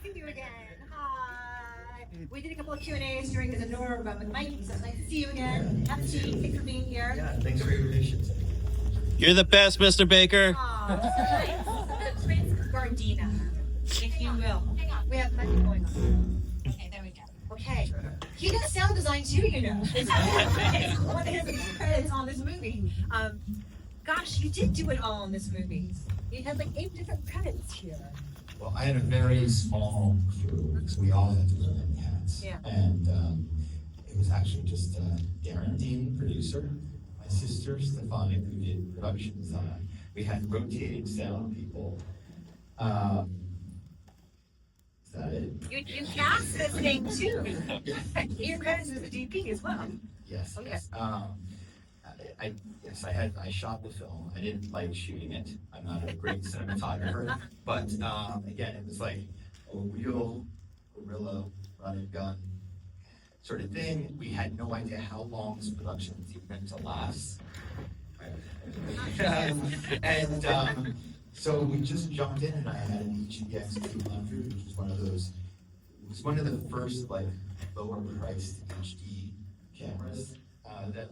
see you again. Hi. We did a couple of Q&As during the Nora with Mikey, so it's nice to see you again. Have a seat. Thanks for being here. Yeah, thanks for your patience. You're the best, Mr. Baker. Aw, that's nice. Gardena, if you will. Hang on, we have nothing going on. Okay, there we go. Okay. He does sound design too, you know. It's one of his credits on this movie. Gosh, you did do it all in this movie. You had like 8 different credits here. Well, I had a very small crew, so we all had to wear many hats. Yeah. And it was actually just Darren Dean, producer, my sister Stefania, who did production design. We had rotating sound people. Is that it? You cast this thing too. Your credits as the DP as well. Yes. Okay. Yes. I shot the film. I didn't like shooting it. I'm not a great cinematographer, but again, it was like a real guerrilla run and gun sort of thing. We had no idea how long this production was even going to last. And so we just jumped in, and I had an HDX 200, which was one of those. It was one of the first like lower priced HD cameras that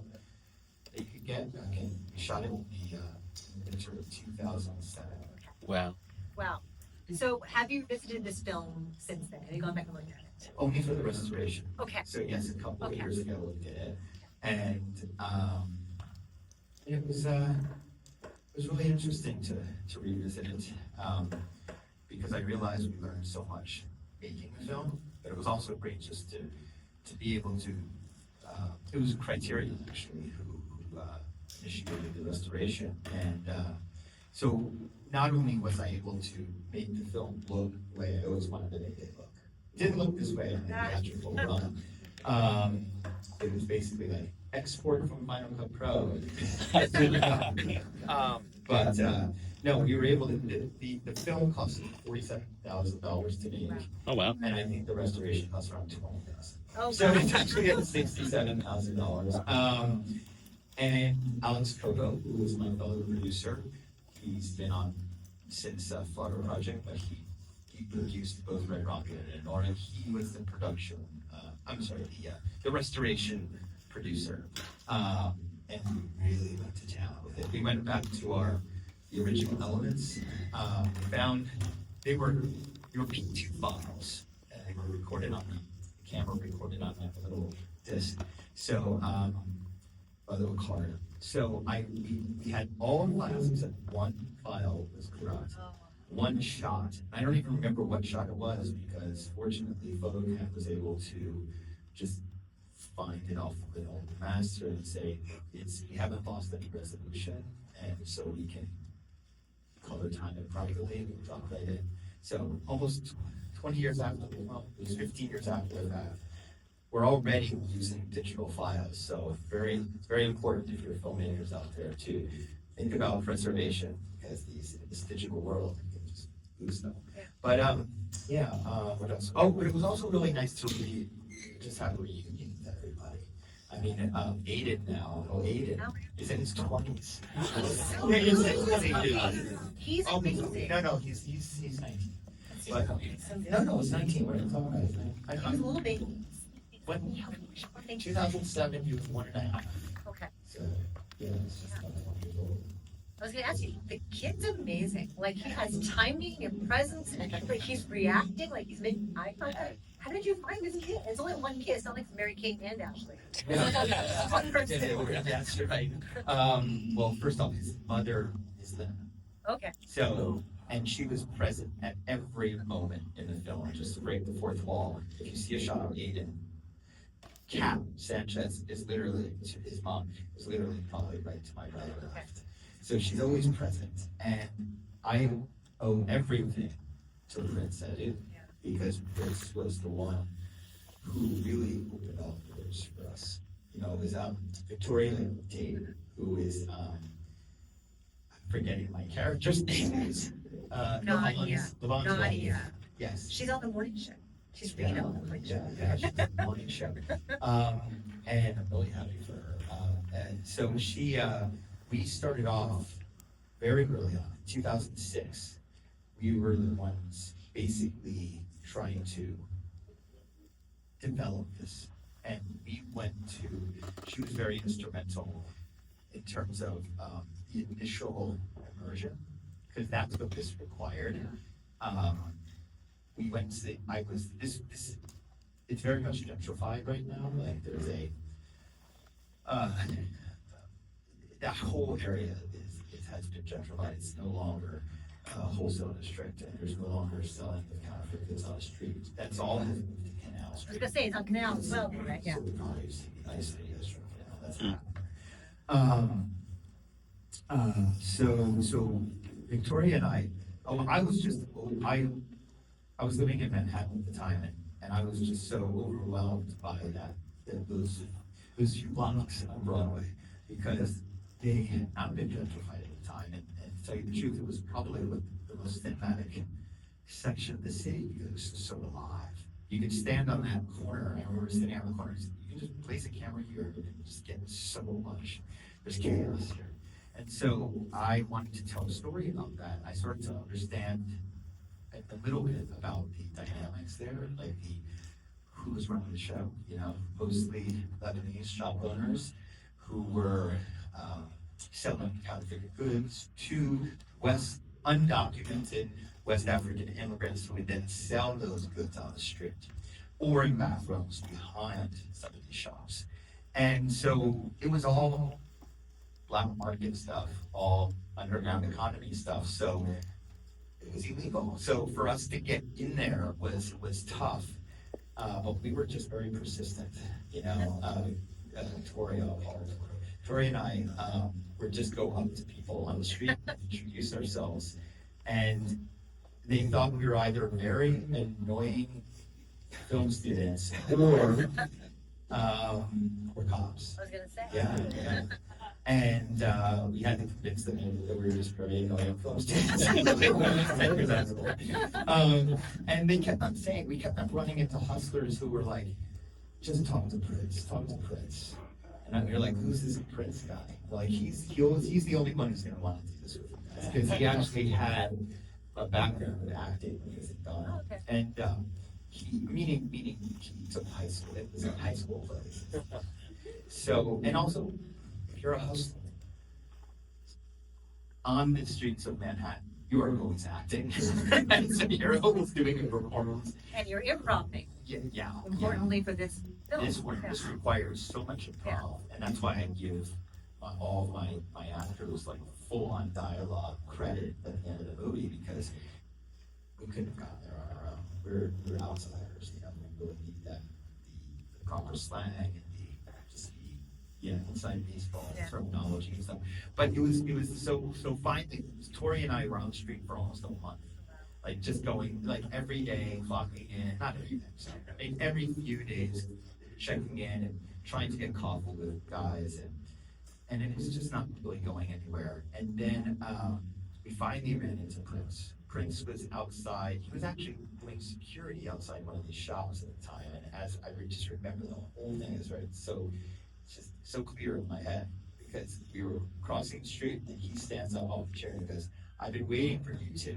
you could get. Again, we shot it in the winter of 2007. Wow. Wow. So have you visited this film since then? Have you gone back and looked at it? Only for the restoration. Okay. So yes, a couple of Okay. years ago we did it, and it was really interesting to revisit it because I realized we learned so much making the film, but it was also great just to be able to. It was Criterion actually who initiated the restoration, and so not only was I able to make the film look the way I always wanted to make it look. It didn't look this way on the theatrical run. It was basically like export from Final Cut Pro. But no, we were able to. The film cost $47,000 to make, Oh, wow. and I think the restoration cost around $20,000. Oh, So wow. it's actually at $67,000. And Alex Kogo, who was my fellow producer, he's been on since Flutter Project, but he produced both Red Rocket and Nora. He was the production. The restoration producer, and we really went to town with it. We went back to the original elements. We found they were P2 files, and they were recorded on the camera, recorded on that little disc. So a little card. So we had all the files except one file was corrupt. One shot. I don't even remember what shot it was because fortunately PhotoCam was able to just find it off of an old master and say we haven't lost any resolution, and so we can color time it properly. We drop right in. So almost 20 years after, well, it was 15 years after that, we're already using digital files. So very, very important if you're filmmakers out there to think about preservation because in this digital world, you can just lose them. But what else? Oh, but it was also really nice to just have a reunion with everybody. I mean, Aiden now, Aiden is in his 20s. He's Oh, amazing. no, he's 19. But, no, it's 19. What are you talking about? He was a little baby. When 2007, he was 1.5. Okay. So, yeah, it's just about 20 years old. I was gonna ask you, the kid's amazing. Like he has timing and presence, and like he's reacting, like he's making eye contact. How did you find this kid? It's only one kid. It's not like Mary Kate and Ashley. One person. That's right. Well, first off, his mother is the. Okay. So, and she was present at every moment in the film, just to break the fourth wall. If you see a shot of Aiden, Kat Sanchez is literally, his mom is literally probably right to my right or left. So she's always present, and I owe everything to Prince Edu because Prince was the one who really opened up doors for us. You know, it was Victoria Tate, who is I'm forgetting my character's name. Nadia. Yes. She's on the morning show. She's Rita on the morning show. Yeah, she's on the morning show. And I'm really happy for her. And so we started off very early on, in 2006. We were the ones basically trying to develop this. And we went to, she was very instrumental in terms of the initial immersion, because that's what this required. We went to, it's very much gentrified right now. Like there's that whole area it has been gentrified. It's no longer a wholesale district, and there's no longer selling of counterfeit goods on the street. That's all has moved to Canal I was Street. gonna say it's on Canal as well, right? Yeah. So the Congress, the nice city district, that's Mm. So Victoria and I was living in Manhattan at the time, and I was just so overwhelmed by those few blocks on Broadway, because they had not been gentrified at the time, and to tell you the truth, it was probably the most thematic section of the city, because it was so alive. You could stand on that corner, I remember sitting on the corner, you can just place a camera here, and just get so much, there's chaos here. And so I wanted to tell a story about that. I started to understand a little bit about the dynamics there, like who was running the show, mostly Lebanese shop owners who were selling counterfeit goods to undocumented West African immigrants who would then sell those goods on the street or in bathrooms behind some of these shops. And so it was all black market stuff, all underground economy stuff. So it was illegal. So for us to get in there was tough. But we were just very persistent, Victoria and I would just go up to people on the street, introduce ourselves, and they thought we were either very annoying film students or cops. I was gonna say. Yeah. And we had to convince them that we were just very annoying film students. And they kept on saying, we kept on running into hustlers who were like, just talk to Prince. And we were like, who's this Prince guy? Like, he's the only one who's gonna want to do this with you guys, because he actually had a background in acting when he was in Ghana. Oh, okay. And meaning he took high school. It was a high school place. So, and also, if you're a hustler on the streets of Manhattan, you are always acting. And so you're always doing a performance. And you're improving, Yeah. importantly for this film. This requires so much improv, and that's why I give all of my actors like full-on dialogue credit at the end of the movie, because we couldn't have gotten there on our own. We're outsiders, we really need the proper slang and inside baseball terminology and stuff. But it was so finally, Tori and I were on the street for almost a month. Like just going like every day, clocking in, not every day, sorry, I mean, every few days, checking in and trying to get coffee with guys, and it was just not really going anywhere. And then we finally ran into Prince. Prince was outside. He was actually doing security outside one of these shops at the time. And as I just remember, the whole thing is just so clear in my head, because we were crossing the street and he stands up off the chair and goes, I've been waiting for you two.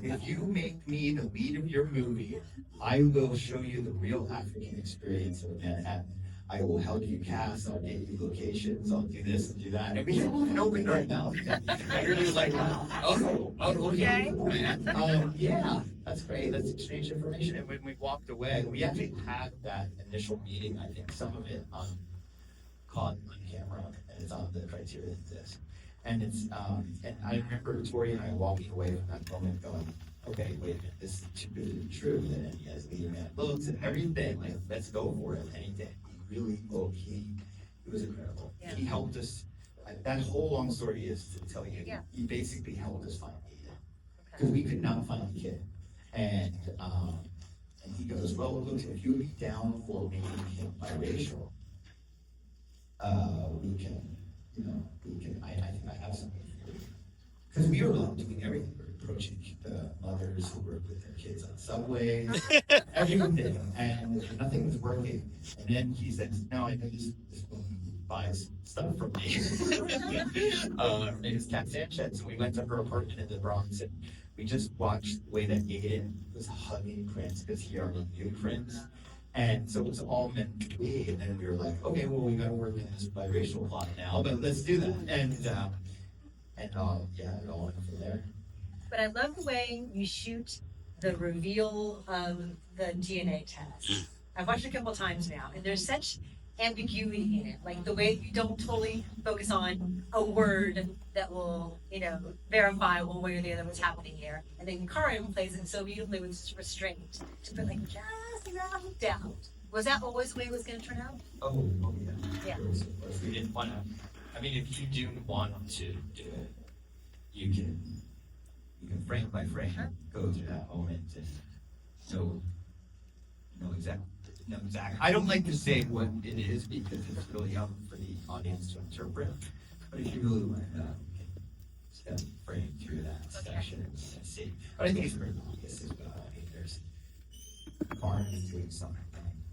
If you make me the lead of your movie, I will show you the real African experience of Manhattan. I will help you cast, I'll get you locations, I'll do this and do that. And we haven't opened our mouth yet. And you're just like, okay. Yeah, that's great. Let's exchange information. And when we walked away, we actually had that initial meeting. I think some of it caught on camera, and it's on the criteria test. And it's and I remember Tori and I walking away from that moment going, okay, wait a minute, this is too good to be true. And he has leading man looks and everything, like, let's go for it. And he did. He was incredible. Yeah. He helped us. That whole long story is to tell you, Yeah. he basically helped us find Aiden, because we could not find the kid. And he goes, well, look, if you'd be down for making him biracial, we can, I think I have something for you. Because we were doing everything. We were approaching the mothers who were with their kids on subways, everything, and nothing was working. And then he said, no, I know this woman buys stuff from me. Her name is Kat Sanchez. And we went to her apartment in the Bronx, and we just watched the way that Aiden was hugging Prince because he already knew Prince. And so it was all meant to be. And then we were like, okay, well, we got to work in this biracial plot now, but let's do that. Yeah, it all went from there. But I love the way you shoot the reveal of the DNA test. I've watched it a couple times now, and there's such ambiguity in it. Like the way you don't totally focus on a word that will, verify one way or the other what's happening here. And then Karim plays it so beautifully with restraint to put like just enough doubt. Was that always the way it was going to turn out? Oh yeah. Yeah. Of course, we didn't want to. I mean, if you do want to do it, you can frame by frame go through that moment and know exactly. I don't like to say what it is because it's really up for the audience to interpret. But if you really want to know, you can step frame through that section and see. But I think it's pretty obvious as well. I mean, there's Barn is doing something.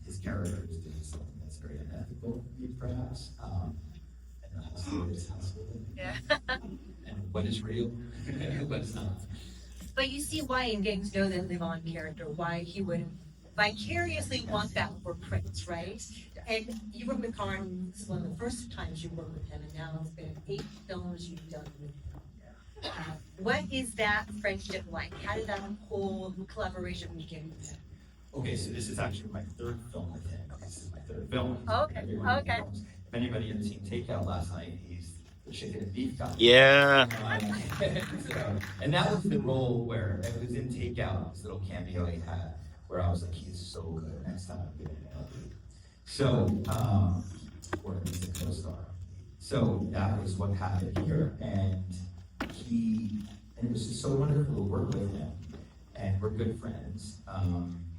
His character is doing something that's very unethical, perhaps. And the husband is husband. Yeah. And what is real, what's not. But you see why in getting to know the Levon character, why he would vicariously want that for Prince, right? And you work with Karim, this is one of the first times you work with him, and now it's been 8 films you've done with him. What is that friendship like? How did that whole collaboration begin with him? Okay, so this is actually my third film with him. This is my third film. Okay, okay. If anybody had seen Takeout last night, he's the chicken and beef guy. Yeah. And that was the role where it was in Takeout, this little cameo he had, where I was like, he's so good. Next time I'm gonna help you. So, or at least a co-star. So that was what happened here, and it was just so wonderful to work with him, and we're good friends.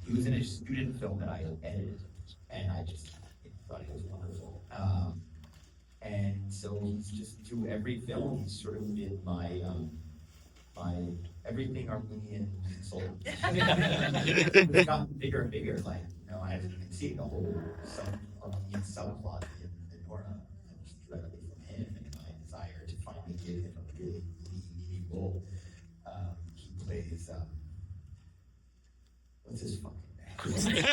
He was in a student film that I edited, and I just thought he was wonderful. And so he's just through every film, he's sort of been my everything Armenian consultant. It's gotten bigger and bigger. Like, I haven't even seen the whole Armenian subplot in Nora. It was directly from him and my desire to finally give him a really meaty role. He plays what's his fucking name?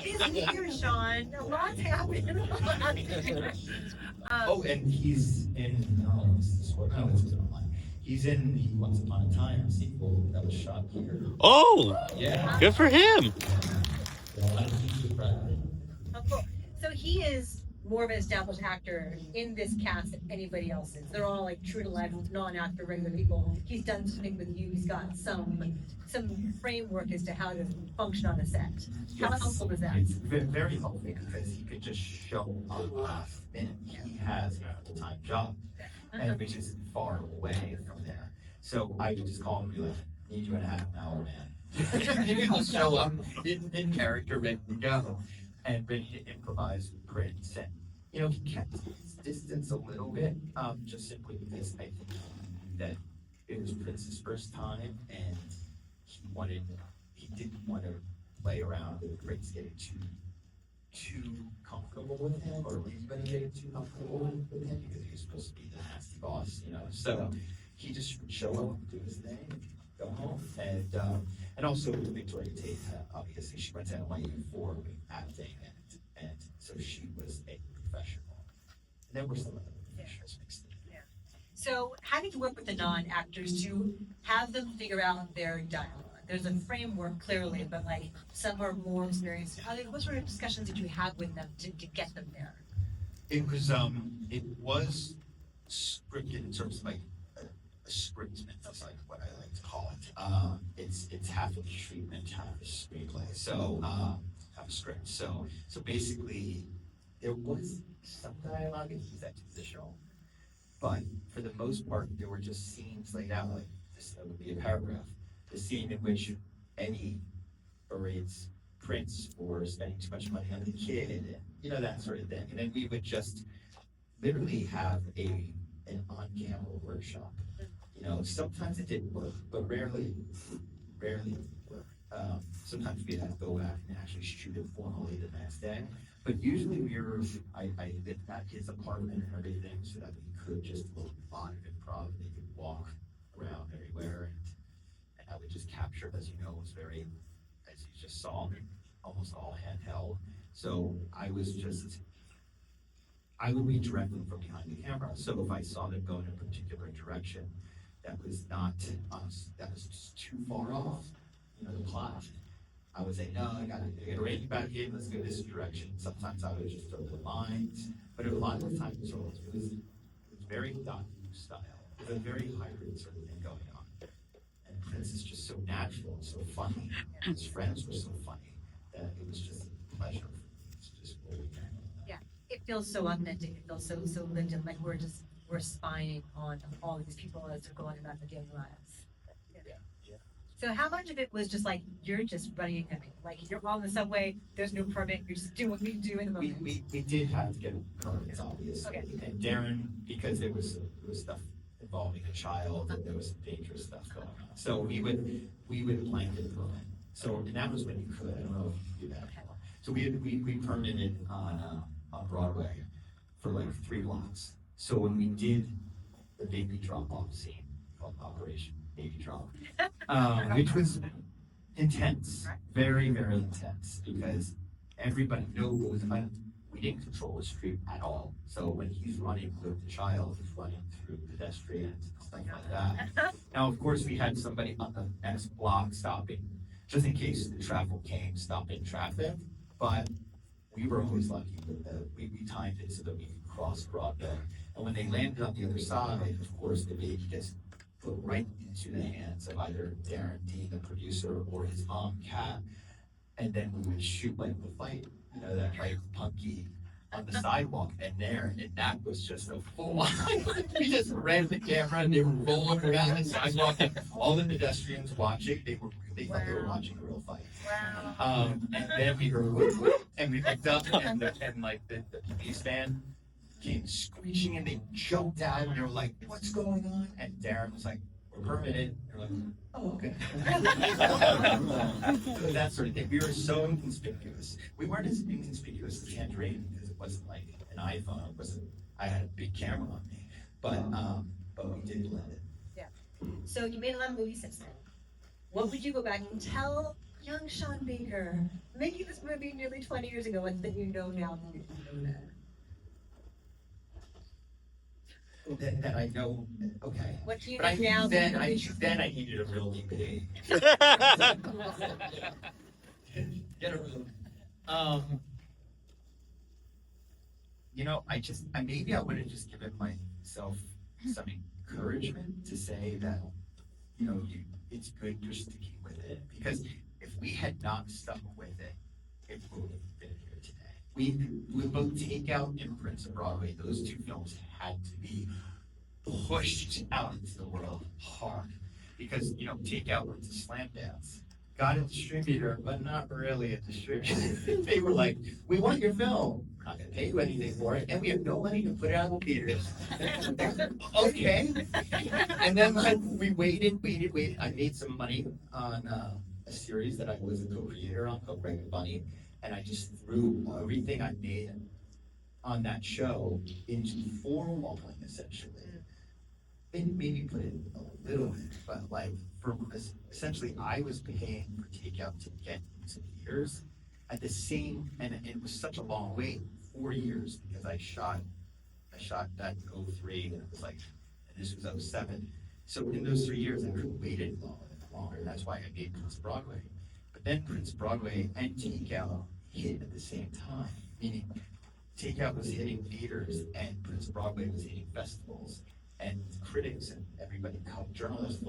Isn't here, Sean? A lot's happening. Oh, and he's in it's online. He's in the Once Upon a Time sequel that was shot here. Oh, Yeah. good for him. Oh, cool. So he is more of an established actor in this cast than anybody else is. They're all like true to life, non-actor, regular people. He's done something with you. He's got some framework as to how to function on a set. How helpful was that? It's very helpful because he could just show up last minute. He has a full-time job, and which is far away from there. So I would just call him and be like, need you in a half an hour, man. Maybe I'll show up in character, ready to go, and ready to improvise with Prince. And he kept his distance a little bit, just simply because I think that it was Prince's first time, and he didn't want to play around with Prince getting too comfortable with him, or anybody getting too comfortable with him, because he was supposed to be the nasty boss, So he just would show up, do his thing, and go home. And also Victoria Tate, obviously she went to NYU for acting, and so she was a professional. And there were some other professionals mixed in. Yeah. So how did you work with the non-actors to have them figure out their dialogue? There's a framework clearly, but like some are more experienced. What sort of discussions did you have with them to get them there? It was scripted in terms of like a script, that's like what I like to call it. It's half a treatment, half a screenplay. So half a script. So basically there was some dialogue and he's expositional. But for the most part there were just scenes laid out like this would be a paragraph. The scene in which Eddie berates Prince for spending too much money on the kid, and that sort of thing. And then we would just literally have an on-camera workshop. Sometimes it didn't work, but rarely it would work. Sometimes we'd have to go back and actually shoot it formally the next day. But usually I did at his apartment and everything so that we could just look live improv. They could walk around everywhere, and I would just capture, as you know, it was very, as you just saw, almost all handheld. So I would read directly from behind the camera. So if I saw them go in a particular direction that was not us, that was just too far off, the plot, I would say, no, I gotta rein you back in, let's go this direction. Sometimes I would just throw the lines, but a lot of the times it was very docu style. It was a very hybrid sort of thing going on. And Prince is just so natural and so funny. His friends were so funny that it was just a pleasure for me. It's just really Yeah, it feels so authentic. It feels so lived in. Like we're spying on all of these people as they're going about their daily lives. Yeah. So how much of it was just like you're just running, like you're on the subway, there's no permit, you're just doing what you do in the moment. We did have to get a permit, it's obvious. Okay. And Darren, because there was stuff involving a child, and there was some dangerous stuff going on. So we would blanket permit. So, and that was when you could, I don't know if you do that anymore. So we permitted on Broadway for like 3 blocks. So when we did the baby drop-off scene called Operation Baby Drop, which was intense, very, very intense, because everybody knew what was about. We didn't control the street at all. So when he's running with the child, he's running through pedestrians and stuff like that. Now, of course, we had somebody on the next block stopping, just in case the traffic came, stopping traffic. But we were always lucky that we timed it so that we could cross Broadway. And when they landed on the other side, of course, the baby gets put right into the hands of either Darren Dean, the producer, or his mom, Kat. And then we would shoot like the fight, that like punky on the sidewalk and that was just a full on. We just ran the camera and they were rolling around the sidewalk and all the pedestrians watching, they thought they were watching a real fight. Wow. And then we heard whoop, whoop, and we picked up and the police van came screeching and they jumped out and they were like, what's going on? And Darren was like, we're permitted. They're like, oh, okay. So that sort of thing. We were so inconspicuous. We weren't as inconspicuous as Tangerine because it wasn't like an iPhone. It wasn't. I had a big camera on me, but we did blend it. Yeah. So you made a lot of movies since then. What would you go back and tell young Sean Baker, making this movie nearly 20 years ago, and that you know now that you know that? That I know, okay. What do you But know now? then I needed a real DVD. Get a real. Maybe I would have just given myself some encouragement to say that, it's good you're sticking with it, because if we had not stuck with it, it would have been here today. We both Takeout and Prince of Broadway. Those 2 films had to be pushed out into the world hard because Takeout went to Slam Dance, got a distributor, but not really a distributor. They were like, "We want your film. We're not going to pay you anything for it, and we have no money to put it out in theaters." Okay. And then we waited. I made some money on a series that I was a co-creator on called Greg and Bunny. And I just threw everything I made on that show into 4-walling, essentially. Maybe put in a little bit, but essentially I was paying for Takeout to get into theaters at the same, and it was such a long wait, 4 years, because I shot that in 03, and it was and this was 07. So in those 3 years, I could have waited longer. That's why I made Prince Broadway. But then Prince Broadway and Takeout hit at the same time, meaning Takeout was hitting theaters and Prince Broadway was hitting festivals. And critics and everybody, film journalists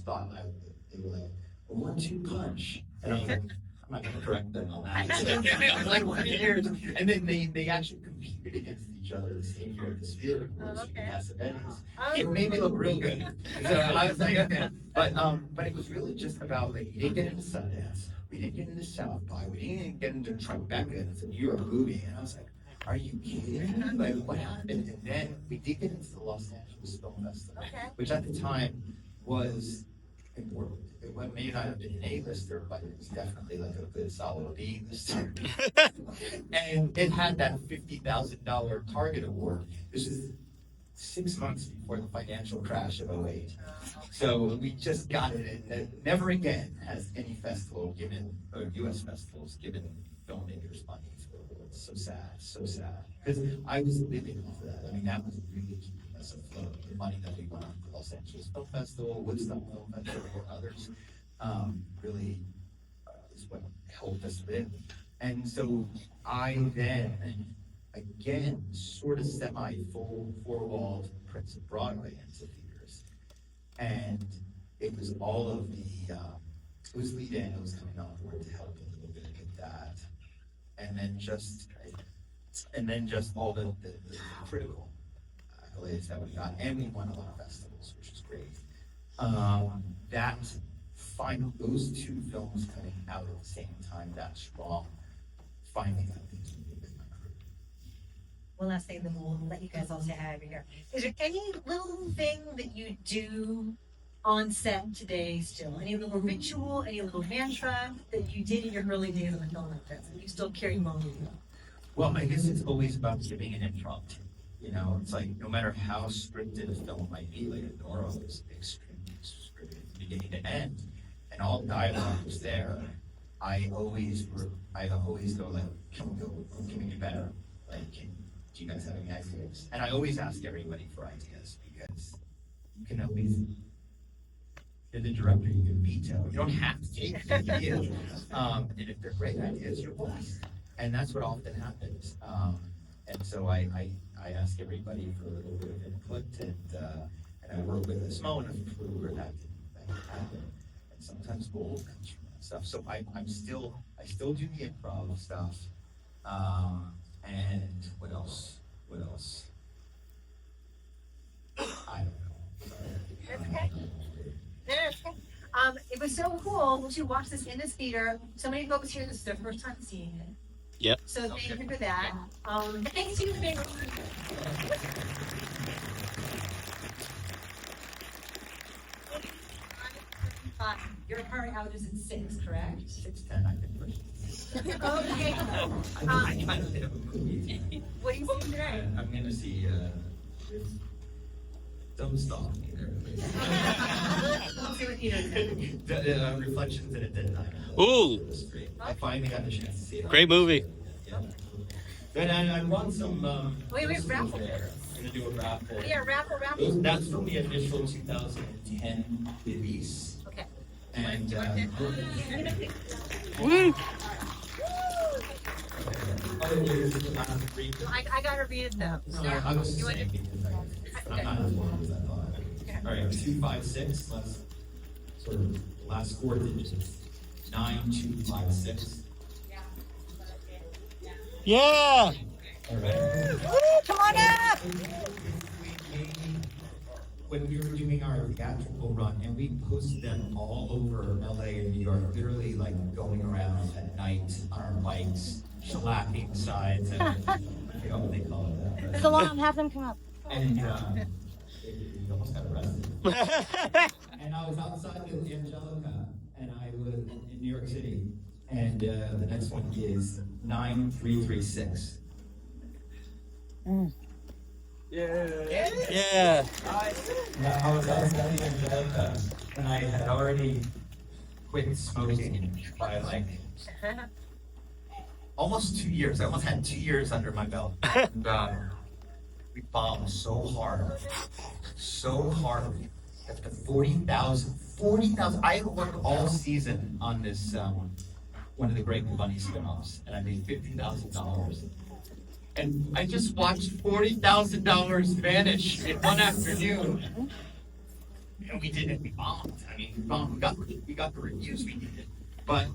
thought they were like a 1-2 punch. And I was like, I'm not going to correct them on that. It was like 1 year. And then they actually competed against each other the same year at the Spirit Awards in Pasadena. It made me look real good. So I was like, okay. But it was really just about we didn't get into Sundance, we didn't get into South by, we didn't get into Tribeca, and it's a New York movie. And I was like, are you kidding? What happened? And then we did get into the Los Angeles Film Festival, which at the time was important. It may not have been an A-lister, but it was definitely like a good solid B-lister. And it had that $50,000 Target Award. This is 6 months before the financial crash of '08. So we just got it, and never again has any festival given, or U.S. festivals given filmmakers money for awards. So sad, so sad. Because I was living off of that. I mean, that was really keeping us afloat. The money that we won for Los Angeles Film Festival, Woodstock Film Festival, or others, really is what helped us live. And so I then, again, sort of semi-full four-walled Prince of Broadway into theaters. And it was all of the, it was Lee Daniels coming on board to help a little bit with that. And then just all the critical accolades that we got. And we won a lot of festivals, which is great. Those two films coming out at the same time, that strong, finally got things moving with my crew. One last thing, then we'll let you guys all say hi over here. Is there any little thing that you do on set today still? Any little ritual, any little mantra that you did in your early days on the film like this, and you still carry along with you? Well, I guess it's always about giving an impromptu. You know, it's like no matter how scripted a film might be, like Nora was extremely scripted from beginning to end, and all dialogue was there. I always go like, can we do better? Like, do you guys have any ideas? And I always ask everybody for ideas because you can always, you're the director, you can veto. You don't have to take the ideas. And if they're great ideas, you're voice. And that's what often happens. And so I ask everybody for a little bit of input, and I work with a small enough crew where that can happen. And sometimes gold comes from that stuff. So I still do the improv stuff. And what else? I don't know. Okay. It was so cool to watch this in this theater. So many folks here, this is their first time seeing it. Yep. So thank you for that. Thanks to you for being your current hours is at 6, correct? 6:10, I think. Okay. I kind of did a movie. What are you seeing today? I'm going to see Dumb Stalk. Let's see what theater it's at. Reflections in a Dead Night. Ooh. I finally got the chance to see it. Great movie. Yeah. And I won some. Wait, raffle. There. I'm going to do a raffle. Yeah, raffle. That's from the initial 2010 release. Okay. And Woo. I gotta read it though. I was You want saying to- because I'm not as long as I thought. All right, 256. Let's sort of last 4 digits. 9256. Yeah. All right. Come on up! When we were doing our theatrical run, and we posted them all over LA and New York, literally like going around at night on our bikes, shellacking sides, and I forgot what they call it. That, There's a lot. Have them come up. And we almost got arrested. And I was outside with Angelica, and I was in New York City, and the next one is 9336. Yeah. I was outside with Angelica, and I had already quit smoking by like almost 2 years. I almost had 2 years under my belt. And, we bombed so hard that the 40,000. I had worked all season on this one of the Great Bunny spinoffs, and I made $50,000. And I just watched $40,000 vanish in one afternoon. And we did it. We bombed. I mean, we bombed. We got the reviews we needed. But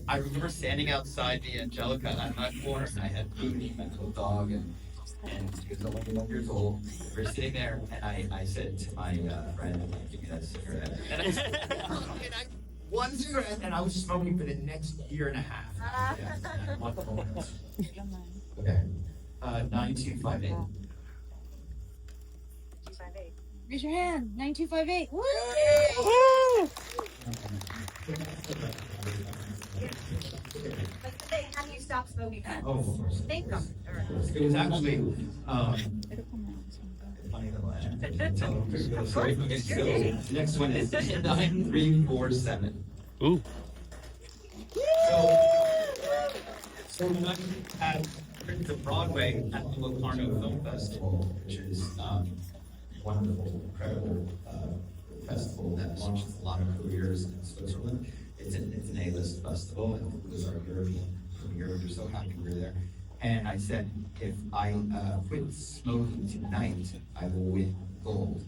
I remember standing outside the Angelica on my corner, and I had Booty, my little dog, and he was only 1 year old. We were sitting there, and I said to my friend, "Give me that cigarette." And I one cigarette, and I was smoking for the next year and a half. Yeah. Okay. 9258. Raise your hand. 9258. Woo! What's the thing? How do you stop smoking? Oh, of course. Think of it. All right. It was actually, funny little story. Okay, so the next one is 9347. Ooh. So when I had written to Broadway at the Locarno Film Festival, which is wonderful, incredible festival that launches a lot of careers in Switzerland. It's an A-list festival, and it was our European premiere. We were so happy we were there. And I said, if I quit smoking tonight, I will win gold.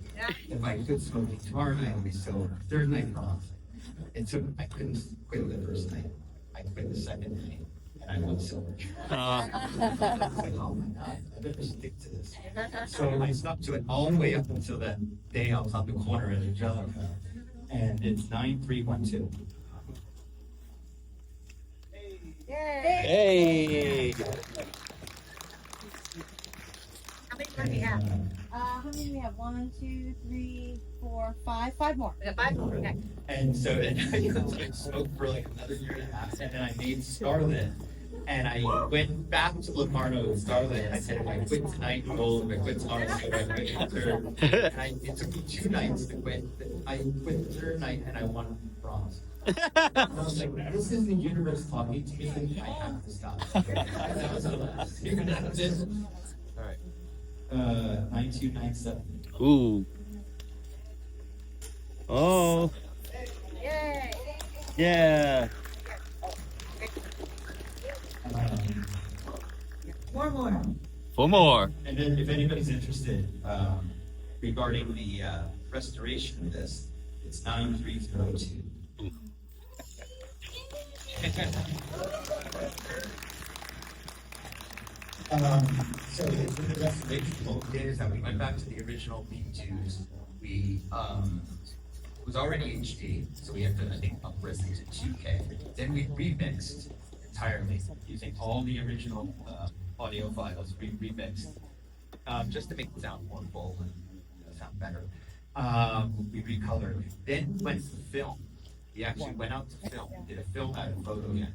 If I quit smoking tomorrow night, I'll be sober. Third night bronze. And so I couldn't quit the first night. I quit the second night, and I won silver. I was like, oh my God, I better stick to this. So I stuck to it all the way up until that day I was on the corner at Angelica. And it's 9312. Hey. How many more do we have? How many do we have? 1, 2, 3, 4, 5. 5 more. We got 5 more. Okay. And so then I smoked for like another year and a half, and then I made Scarlet. And I went back to Locarno with Scarlet, and I said, if I quit tonight, gold. If I quit tomorrow, silver. I quit the third. And it took me 2 nights to quit. I quit the third night, and I won bronze. I was like, this is the universe talking to me. I have to stop. That was the last year. That's it. All right. 9297. Ooh. Oh. Yay! Yeah. More. 4 more. And then, if anybody's interested regarding the restoration of this, it's 9302. So the restoration, what we did is that we went back to the original B2s. We it was already HD, so we had to, I think, up-res it to 2K. Then we remixed entirely using all the original audio files. We remixed just to make the sound more full and sound better. We recolored. Then went to film. We actually went out to film, did a film out of photo again,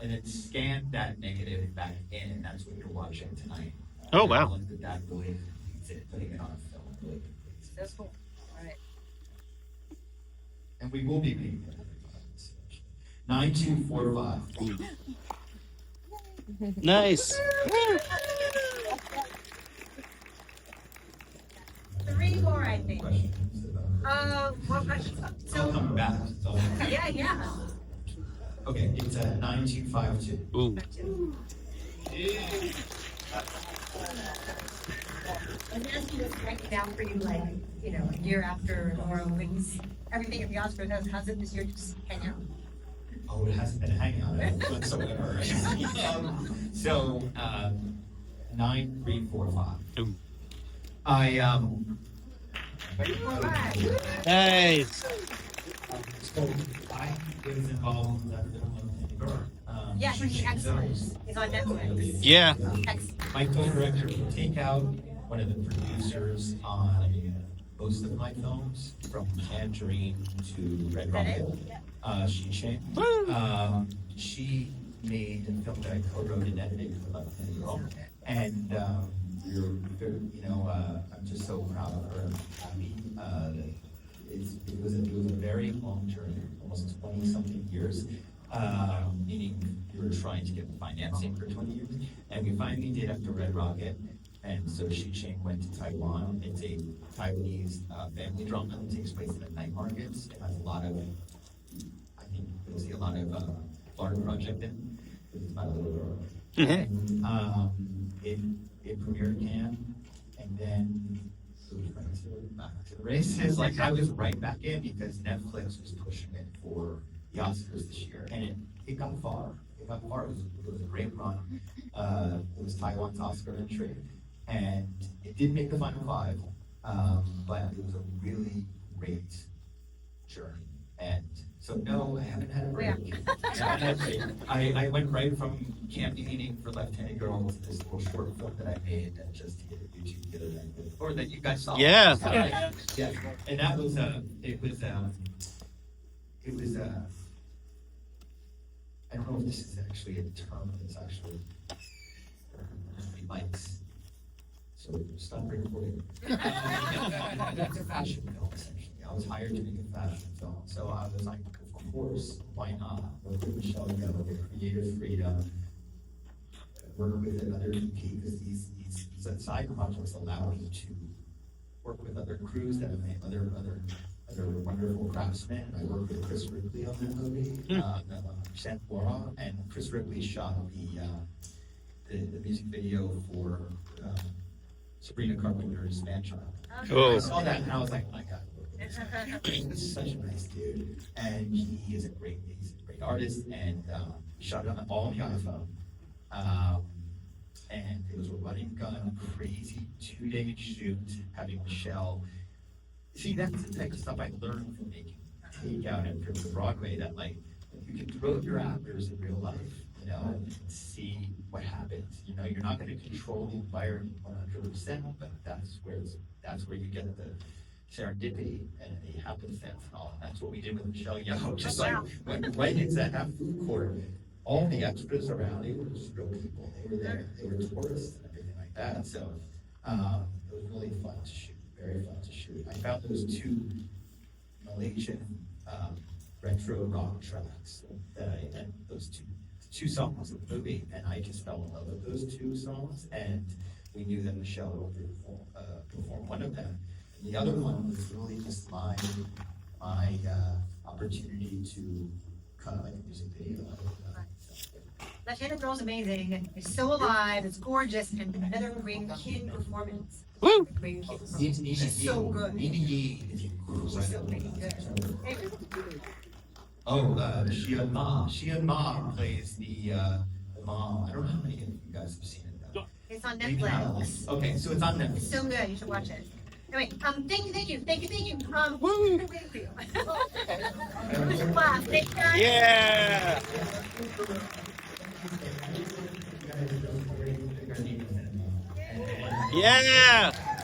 and then scanned that negative back in, and that's what you're watching tonight. Oh, wow. Looked at that really completes it, putting it on a film really completes it. That's cool. All right. And we will be paying for it. 9245. Nice. 3 more, I think. Questions? What questions? It's all coming back. It's all coming back. Yeah. Okay, it's at 9252. Ooh. I'm asking this to break it down for you, like, a year after Laura wins everything at the Oscars. How's it this year? Just hang out. Oh, it hasn't been a hangout whatsoever. 9345. Ooh. Nice. So I was involved with that film. Yeah, he's excellent. He's on Netflix. Yeah. Excellent. My co-director from Takeout, one of the producers on most of my films, from Tangerine to Red Rocket, Shi Ching. She made a film that I co-wrote and edited for Love and Girl, and I'm just so proud of her and happy. It was a very long journey, almost 20-something years. Meaning we were trying to get financing for 20 years, and we finally did after Red Rocket. And so Shi Ching went to Taiwan. It's a Taiwanese family drama that takes place in the night markets. It has a lot of, I think you'll see a lot of Florida Project in. It's about a little girl. And, it premiered in Cannes, and then it was back to the races. Like I was right back in because Netflix was pushing it for the Oscars this year, and it got far. It got far. It was a great run. It was Taiwan's Oscar entry, and it did make the final 5, but it was a really great journey. And so no, I haven't had a break. I went right from campaigning for Left-Handed Girl to this little short film that I made and just to get a YouTube together. or that you guys saw. Yeah. Yeah, and that was it was I don't know if this is actually a term. It's actually mics. So stop recording. That's a fashion film essentially. I was hired to make a fashion film, so I was like, of course, why not? Work with Michelle together, with creative freedom. Work with another EP because these side projects allow me to work with other crews that have made other wonderful craftsmen. I worked with Chris Ripley on that movie, Santa Laura, and Chris Ripley shot the music video for Sabrina Carpenter's Man-Child. Cool. I saw that and I was like, my God, this is such a nice dude, and he's a great artist, and he shot it all on the iPhone. And it was a running gun, crazy 2-day shoot, having Michelle. See, that's the type of stuff I learned from making takeout and from Broadway, that like, you can throw your actors in real life, you know, and see what happens. You know, you're not going to control the environment 100%, but that's where you get the serendipity and the happenstance and all. And that's what we did with Michelle Yeoh. Just like went right into that half food court. All the extras around, they were just real people. They were there, they were tourists and everything like that. So it was really fun to shoot, very fun to shoot. I found those 2 Malaysian retro rock tracks and those two songs of the movie, and I just fell in love with those 2 songs. And we knew that Michelle would perform one of them. And the other one was really just my opportunity to kind of like a music video. Latina Girl's amazing. It's so alive. It's gorgeous, and another great kid performance. Woo! Great kid performance. She's so good. She's so good. Oh, Shia Ma. Shia Ma plays the mom. I don't know how many of you guys have seen it though. It's on Maybe not all. Netflix. Okay, so it's on Netflix. It's so good. You should watch it. Anyway, thank you. Woo! We're waiting for you. You should clap. Thank you, guys. Yeah. Yeah.